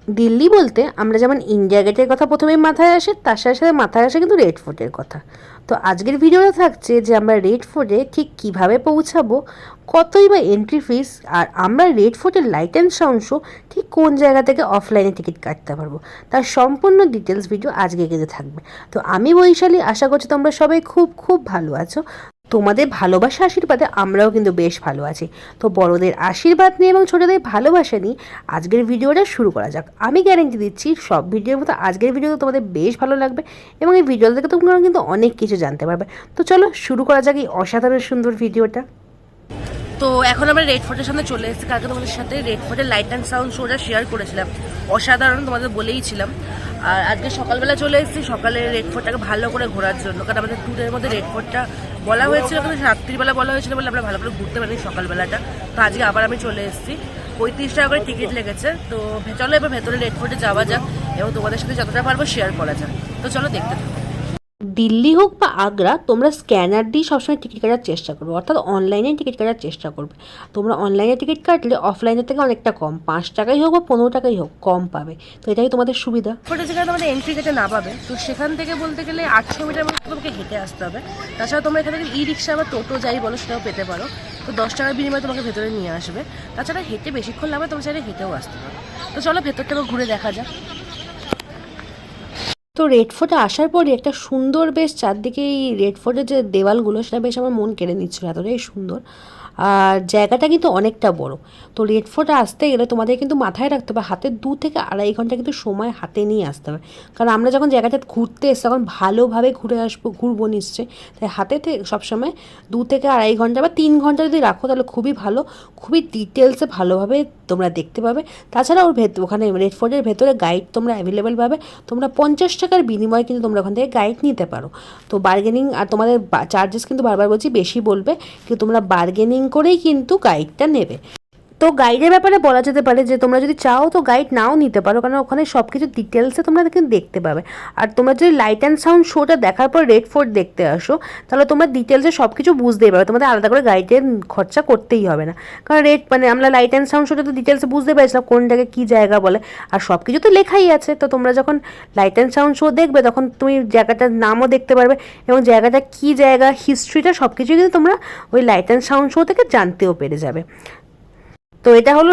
দিল্লি বলতে আমরা যেমন ইন্ডিয়া গেটের কথা প্রথমেই মাথায় আসে, তার সাথে সাথে মাথায় আসে কিন্তু রেড ফোর্টের কথা। তো আজকের ভিডিওটা থাকছে যে আমরা রেড ফোর্টে ঠিক কিভাবে পৌঁছাবো, কতই বা এন্ট্রি ফিস, আর আমরা রেড ফোর্টের লাইট অ্যান্ড সাউন্ড শো ঠিক কোন জায়গা থেকে অফলাইনে টিকিট কাটতে পারবো, তার সম্পূর্ণ ডিটেলস ভিডিও আজকে কিন্তু থাকবে। তো আমি বৈশালী, আশা করছি তোমরা সবাই খুব খুব ভালো আছো। তোমাদের ভালোবাসা আশীর্বাদে আমরাও কিন্তু বেশ ভালো আছি। তো বড়দের আশীর্বাদ নিয়ে এবং ছোটদের ভালোবাসা নিয়ে আজকের ভিডিওটা শুরু করা যাক। আমি গ্যারেন্টি দিচ্ছি সব ভিডিওর মতো আজকের ভিডিওটা তোমাদের বেশ ভালো লাগবে এবং এই ভিডিও থেকে তোমরা কিন্তু অনেক কিছু জানতে পারবে। তো চলো শুরু করা যাক এই অসাধারণ সুন্দর ভিডিওটা। তো এখন আমরা রেড ফোর্টের সামনে চলে এসেছি। কালকে তোমাদের সাথে রেড ফোর্টের লাইট অ্যান্ড সাউন্ড শোটা শেয়ার করেছিলাম, অসাধারণ, তোমাদের বলেই ছিলাম। আর আজকে সকালবেলা চলে এসেছি সকালে রেড ফোর্টটাকে ভালো করে ঘোরার জন্য, কারণ আমাদের ট্যুরের মধ্যে রেড ফোর্টটা বলা হয়েছিল, কিন্তু রাত্রিবেলা বলা হয়েছিল বলে আমরা ভালো করে ঘুরতে পারিনি সকালবেলাটা। তো আজকে আবার আমি চলে এসেছি। 35 টাকা করে টিকিট লেগেছে। তো চলো এবার ভেতরে রেড ফোর্টে যাওয়া যাক এবং তোমাদের সাথে যতটা পারবো শেয়ার করা যাক। তো চলো দেখতে থাকো। দিল্লি হোক বা আগ্রা, তোমরা স্ক্যানার দিয়ে সবসময় টিকিট কাটার চেষ্টা করবে, অর্থাৎ অনলাইনে টিকিট কাটার চেষ্টা করবে। তোমরা অনলাইনে টিকিট কাটলে অফলাইনের থেকে অনেকটা কম, 5 টাকাই হোক বা 15 টাকাই হোক, কম পাবে। তো এটাই তোমাদের সুবিধা। ফোর্টে যেখানে তোমাদের এন্ট্রি গেটে না পাবে, তো সেখান থেকে বলতে গেলে 800 মিটার মতো তোমাকে হেঁটে আসতে হবে। তাছাড়া তোমরা এখান থেকে ই রিক্সা বা টোটো যাই বলো সেটাও পেতে পারো। তো 10 টাকার বিনিময়ে তোমাকে ভেতরে নিয়ে আসবে। তাছাড়া হেঁটে বেশিক্ষণ লাগবে, তোমরা চাইলে হেঁটেও আসতে পারো। তো চলো ভেতরটাকে ঘুরে দেখা যাক। তো রেড ফোর্টে আসার পরই একটা সুন্দর বেশ চারদিকে এই রেড ফোর্টের যে দেওয়ালগুলো সেটা বেশ আমার মন কেড়ে নিচ্ছিল, এতটাই সুন্দর। আর জায়গাটা কিন্তু অনেকটা বড়। তো রেড ফোর্টে আসতে গেলে তোমাদের কিন্তু মাথায় রাখতে হবে হাতে 2 থেকে আড়াই ঘন্টা কিন্তু সময় হাতে নিয়ে আসতে হবে। কারণ আমরা যখন জায়গাটা ঘুরতে এসছি তখন ভালোভাবে ঘুরে আসবো, ঘুরবো নিশ্চয়ই, তাই হাতে সবসময় 2 থেকে আড়াই ঘন্টা বা 3 ঘন্টা যদি রাখো তাহলে খুবই ভালো, খুবই ডিটেলসে ভালোভাবে তোমরা দেখতে পাবে। তাছাড়া ওখানে রেড ফোর্টের ভেতরে গাইড তোমরা অ্যাভেলেবেল পাবে। তোমরা 50 টাকার বিনিময়ে কিন্তু তোমরা ওখান থেকে গাইড নিতে পারো। তো বার্গেনিং আর তোমাদের চার্জেস কিন্তু বারবার বলছি বেশি বলবে, কিন্তু তোমরা বার্গেনিং করেই কিন্তু গাইডটা নেবে। তো গাইডের ব্যাপারে বলা যেতে পারে যে তোমরা যদি চাও তো গাইড নাও নিতে পারো, কারণ ওখানে সব কিছু ডিটেলসে তোমরা কিন্তু দেখতে পাবে। আর তোমরা যদি লাইট অ্যান্ড সাউন্ড শোটা দেখার পর রেড ফোর্ট দেখতে আসো, তাহলে তোমরা ডিটেলসে সব কিছু বুঝতেই পারবে, তোমাদের আলাদা করে গাইডের খরচা করতেই হবে না। কারণ আমরা লাইট অ্যান্ড সাউন্ড শোটা তো ডিটেলসে বুঝতে পেরেছিলাম কোন জায়গায় কী জায়গা বলে, আর সব কিছু তো লেখাই আছে। তো তোমরা যখন লাইট অ্যান্ড সাউন্ড শো দেখবে তখন তুমি জায়গাটার নামও দেখতে পারবে এবং জায়গাটা কী জায়গা, হিস্ট্রিটা সব কিছুই কিন্তু তোমরা ওই লাইট অ্যান্ড সাউন্ড শো থেকে জানতেও পেরে যাবে। তো এটা হলো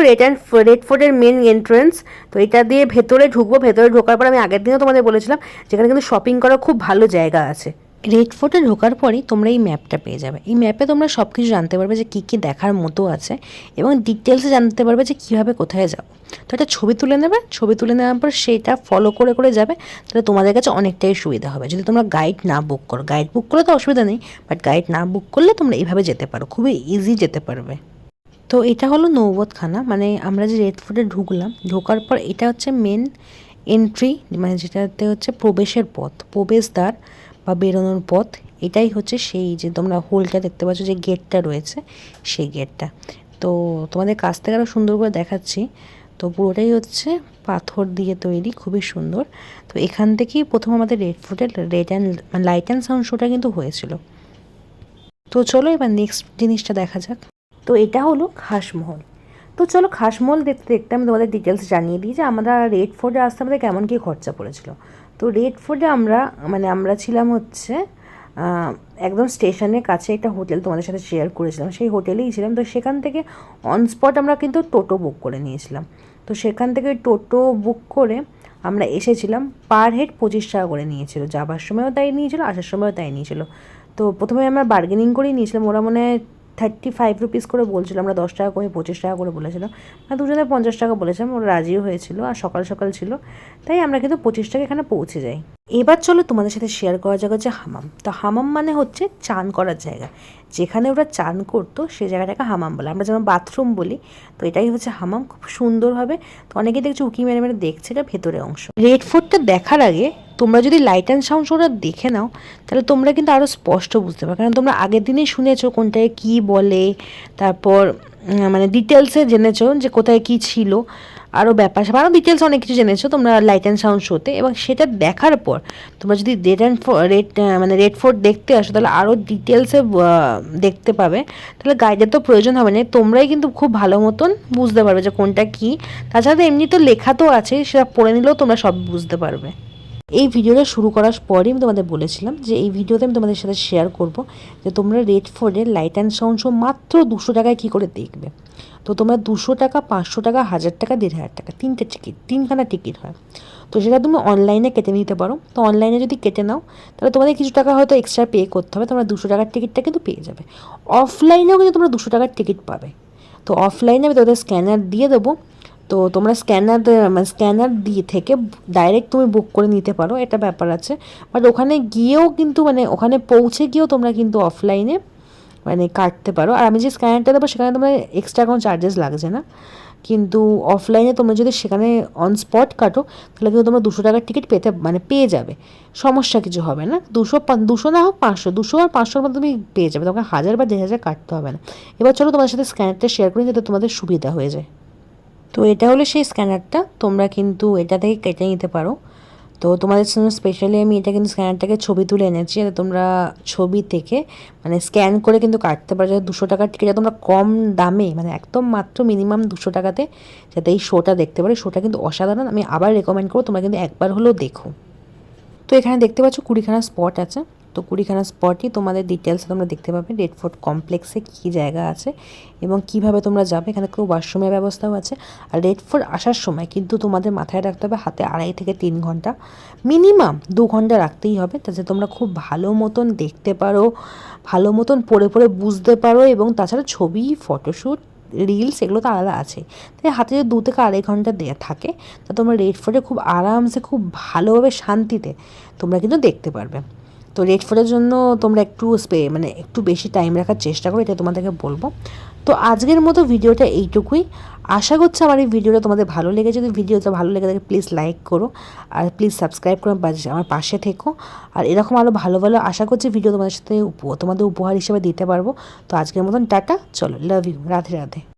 রেড ফোর্টের মেন এন্ট্রেন্স। তো এটা দিয়ে ভেতরে ঢুকবো। ভেতরে ঢোকার পর আমি আগের দিনও তোমাদের বলেছিলাম যেখানে কিন্তু শপিং করার খুব ভালো জায়গা আছে। রেড ফোর্টে ঢোকার পরই তোমরা এই ম্যাপটা পেয়ে যাবে। এই ম্যাপে তোমরা সব কিছু জানতে পারবে যে কী কী দেখার মতো আছে এবং ডিটেলসে জানতে পারবে যে কীভাবে কোথায় যাবো। তো একটা ছবি তুলে নেবে, ছবি তুলে নেওয়ার পর সেটা ফলো করে করে যাবে, তাহলে তোমাদের কাছে অনেকটাই সুবিধা হবে। যদি তোমরা গাইড না বুক করো, গাইড বুক করলে তো অসুবিধা নেই, বাট গাইড না বুক করলে তোমরা এইভাবে যেতে পারো, খুবই ইজি যেতে পারবে। তো এটা হলো নৌবতখানা, মানে আমরা যে রেড ফোর্টে ঢুকলাম, ঢোকার পর এটা হচ্ছে মেন এন্ট্রি, মানে যেটাতে হচ্ছে প্রবেশের পথ, প্রবেশদ্বার বা বেরোনোর পথ। এটাই হচ্ছে সেই যে তোমরা হোলটা দেখতে পাচ্ছ যে গেটটা রয়েছে, সেই গেটটা। তো তোমাদের কাছ থেকে আরও সুন্দর করে দেখাচ্ছি। তো পুরোটাই হচ্ছে পাথর দিয়ে তৈরি, খুবই সুন্দর। তো এখান থেকেই প্রথম আমাদের রেড ফোর্টের লাইট অ্যান্ড সাউন্ড শোটা কিন্তু হয়েছিল। তো চলো এবার নেক্সট জিনিসটা দেখা যাক। তো এটা হলো খাসমহল। তো চলো খাসমহল দেখতে দেখতে আমি তোমাদের ডিটেলস জানিয়ে দিই যে আমরা রেড ফোর্টে আসতে আমাদের কেমন কী খরচা পড়েছিল। তো রেড ফোর্টে আমরা ছিলাম হচ্ছে একদম স্টেশনের কাছে একটা হোটেল, তোমাদের সাথে শেয়ার করেছিলাম, সেই হোটেলেই ছিলাম। তো সেখান থেকে অন স্পট আমরা কিন্তু টোটো বুক করে নিয়েছিলাম। তো সেখান থেকে টোটো বুক করে আমরা এসেছিলাম। পার হেড 25 টাকা করে নিয়েছিল, যাবার সময়ও তাই নিয়েছিল, আসার সময়ও তাই নিয়েছিল। তো প্রথমে আমরা বার্গেনিং করেই নিয়েছিলাম, ওরা মনে হয় 35 রুপিস করে বলছিল, আমরা 10 টাকা করে 25 টাকা করে বলেছিলাম, আর দুজনে 50 টাকা বলেছিলাম, ওরা রাজিও হয়েছিল, আর সকাল সকাল ছিল, তাই আমরা কিন্তু 25 টাকা এখানে পৌঁছে যাই। এবার চলো তোমাদের সাথে শেয়ার করা যাক হচ্ছে হামাম। তো হামাম মানে হচ্ছে চান করার জায়গা, যেখানে ওরা চান করতো সেই জায়গাটাকে হামাম বলে, আমরা যেমন বাথরুম বলি, তো এটাই হচ্ছে হামাম। খুব সুন্দরভাবে, তো অনেকে দেখছি উকি মেরে মেরে দেখছে, এটা ভেতরে অংশ। রেড ফোর্টটা দেখার আগে তোমরা যদি লাইট অ্যান্ড সাউন্ড শোটা দেখে নাও, তাহলে তোমরা কিন্তু আরও স্পষ্ট বুঝতে পারো, কারণ তোমরা আগের দিনেই শুনেছো কোনটায় কী বলে, তারপর মানে ডিটেলসে জেনেছো যে কোথায় কী ছিল। আরও ব্যাপার আরও ডিটেলস অনেক কিছু জেনেছো তোমরা লাইট অ্যান্ড সাউন্ড শোতে, এবং সেটা দেখার পর তোমরা যদি রেড ফোর্ট দেখতে আসো তাহলে আরও ডিটেলসে দেখতে পাবে। তাহলে গাইডের তো প্রয়োজন হবে না, তোমরাই কিন্তু খুব ভালো মতন বুঝতে পারবে যে কোনটা কী। তাছাড়া এমনি তো লেখা তো আছে, সেটা পড়ে নিলেও তোমরা সব বুঝতে পারবে। এই ভিডিওটা শুরু করার পরই আমি তোমাদের বলেছিলাম যে এই ভিডিওতে আমি তোমাদের সাথে শেয়ার করব যে তোমরা রেড ফোর্টের লাইট অ্যান্ড সাউন্ড শো মাত্র 200 টাকায় কী করে দেখবে। তো তোমরা 200 টাকা, 500 টাকা, 1000 টাকা, 1500 টাকা, তিনখানা টিকিট হয়। তো সেটা তুমি অনলাইনে কেটে নিতে পারো। তো অনলাইনে যদি কেটে নাও তাহলে তোমাদের কিছু টাকা হয়তো এক্সট্রা পে করতে হবে, তোমরা 200 টাকার টিকিটটা কিন্তু পেয়ে যাবে। অফলাইনেও কিন্তু তোমরা 200 টাকার টিকিট পাবে। তো অফলাইনে আমি তোমাদের স্ক্যানার দিয়ে দেবো, তো তোমরা স্ক্যানার দিয়ে থেকে ডাইরেক্ট তুমি বুক করে নিতে পারো, এটা ব্যাপার আছে। বাট ওখানে গিয়েও কিন্তু ওখানে পৌঁছে গিয়েও তোমরা কিন্তু অফলাইনে কাটতে পারো। আর আমি যে স্ক্যানারটা দেবো সেখানে তোমরা এক্সট্রা কোনো চার্জেস লাগছে না, কিন্তু অফলাইনে তোমরা যদি সেখানে অন স্পট কাটো তাহলে কিন্তু তোমরা 200 টাকার টিকিট পেয়ে যাবে, সমস্যা কিছু হবে না। 200 না হোক 500, 200 আর 500 মধ্যে তুমি পেয়ে যাবে, তোমাকে 1000 বা 1500 কাটতে হবে না। এবার চলো তোমাদের সাথে স্ক্যানারটা শেয়ার করি যাতে তোমাদের সুবিধা হয়ে যায়। তো এটা হলো সেই স্ক্যানারটা, তোমরা কিন্তু এটা থেকে কেটে নিতে পারো। তো তোমাদের জন্য স্পেশালি আমি এটা কিন্তু স্ক্যানারটাকে ছবি তুলে এনেছি, যাতে তোমরা ছবি থেকে স্ক্যান করে কিন্তু কাটতে পারো, যাতে 200 টাকার টিকিটটা তোমরা কম দামে একদম মাত্র মিনিমাম 200 টাকাতে যাতে এই শোটা দেখতে পারো। শোটা কিন্তু অসাধারণ, আমি আবার রেকমেন্ড করবো তোমরা কিন্তু একবার হলেও দেখো। তো এখানে দেখতে পাচ্ছ 20খানা স্পট আছে। তো 20খানা স্পটই তোমাদের ডিটেলস তোমরা দেখতে পাবে, রেড ফোর্ট কমপ্লেক্সে কী জায়গা আছে এবং কিভাবে তোমরা যাবে। এখানে কেউ ওয়াশরুমের ব্যবস্থাও আছে। আর রেড ফোর্ট আসার সময় কিন্তু তোমাদের মাথায় রাখতে হবে হাতে 2.5 থেকে 3 ঘন্টা, মিনিমাম 2 ঘন্টা রাখতেই হবে, যাতে তোমরা খুব ভালো মতন দেখতে পারো, ভালো মতন পড়ে বুঝতে পারো। এবং তাছাড়া ছবি, ফটোশ্যুট, রিলস এগুলো তো আলাদা আছে। তাই হাতে যদি 2 থেকে 2.5 ঘন্টা দেওয়া থাকে তা তোমরা রেড ফোর্টে খুব আরামসে, খুব ভালোভাবে, শান্তিতে তোমরা কিন্তু দেখতে পারবে। তো রেড ফোর্টের জন্য তোমরা একটু বেশি টাইম রাখার চেষ্টা করো, এটা তোমাদেরকে বলবো। তো আজকের মতো ভিডিওটা এইটুকুই। আশা করছি আমার এই ভিডিওটা তোমাদের ভালো লেগেছে। যদি ভিডিওটা ভালো লেগে থাকে প্লিজ লাইক করো, আর প্লিজ সাবস্ক্রাইব করো, আমার পাশে থেকো। আর এরকম আরও ভালো ভালো আশা করছি ভিডিও তোমাদের সাথে তোমাদের উপহার হিসেবে দিতে পারবো। তো আজকের মতন টাটা, চলো, লাভ ইউ, রাধে রাধে।